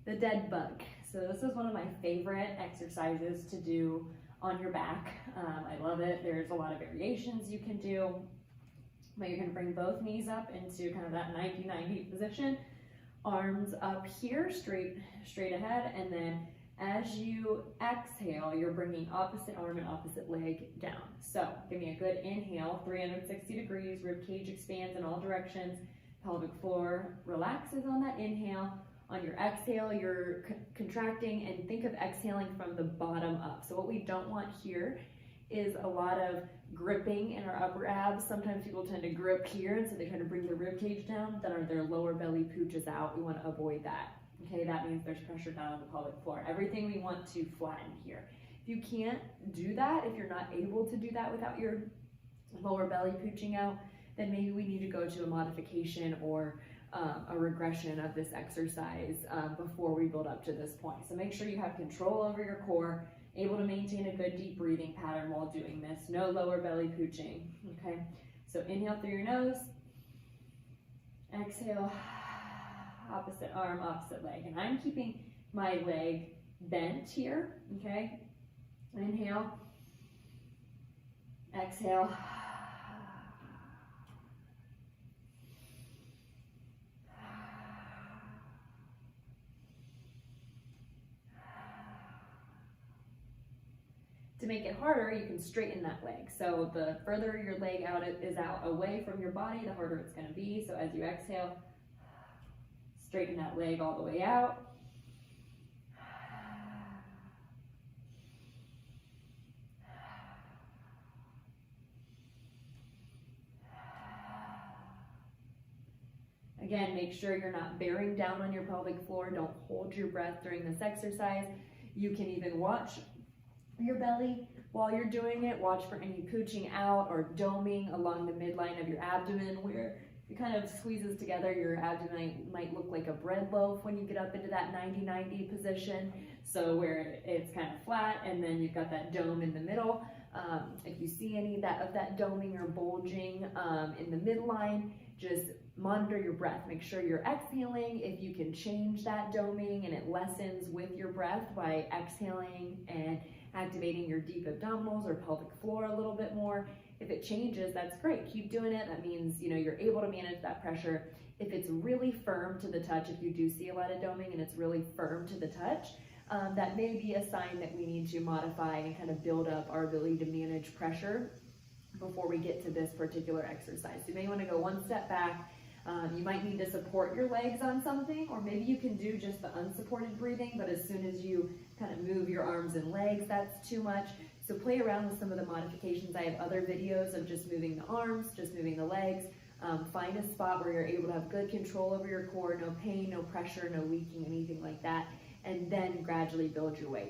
the dead bug. So this is one of my favorite exercises to do on your back. I love it. There's a lot of variations you can do, but you're gonna bring both knees up into kind of that 90-90 position, arms up here, straight ahead, and then as you exhale, you're bringing opposite arm and opposite leg down. So give me a good inhale, 360 degrees, rib cage expands in all directions, pelvic floor relaxes on that inhale. On your exhale, you're contracting, and think of exhaling from the bottom up. So what we don't want here is a lot of gripping in our upper abs. Sometimes people tend to grip here, and so they try to bring their rib cage down, then their lower belly pooches out. We want to avoid that. Okay, that means there's pressure down on the pelvic floor. Everything we want to flatten here. If you can't do that, if you're not able to do that without your lower belly pooching out, then maybe we need to go to a modification or a regression of this exercise before we build up to this point. So make sure you have control over your core, able to maintain a good deep breathing pattern while doing this. No lower belly pooching, okay? So inhale through your nose, exhale, opposite arm, opposite leg. And I'm keeping my leg bent here, okay? Inhale, exhale. To make it harder, you can straighten that leg. So the further your leg is out away from your body, the harder it's going to be. So as you exhale, straighten that leg all the way out. Again, make sure you're not bearing down on your pelvic floor. Don't hold your breath during this exercise. You can even watch your belly while you're doing it. Watch for any pooching out or doming along the midline of your abdomen, where it kind of squeezes together. Your abdomen might look like a bread loaf when you get up into that 90-90 position. So where it's kind of flat and then you've got that dome in the middle. If you see any of that doming or bulging in the midline, just monitor your breath. Make sure you're exhaling. If you can change that doming and it lessens with your breath by exhaling and activating your deep abdominals or pelvic floor a little bit more. If it changes, that's great. Keep doing it. That means, you know, you're able to manage that pressure. If it's really firm to the touch, if you do see a lot of doming and it's really firm to the touch, that may be a sign that we need to modify and kind of build up our ability to manage pressure before we get to this particular exercise. You may want to go one step back. You might need to support your legs on something, or maybe you can do just the unsupported breathing, but as soon as you kind of move your arms and legs, that's too much. So play around with some of the modifications. I have other videos of just moving the arms, just moving the legs. Find a spot where you're able to have good control over your core, no pain, no pressure, no leaking, anything like that, and then gradually build your way up.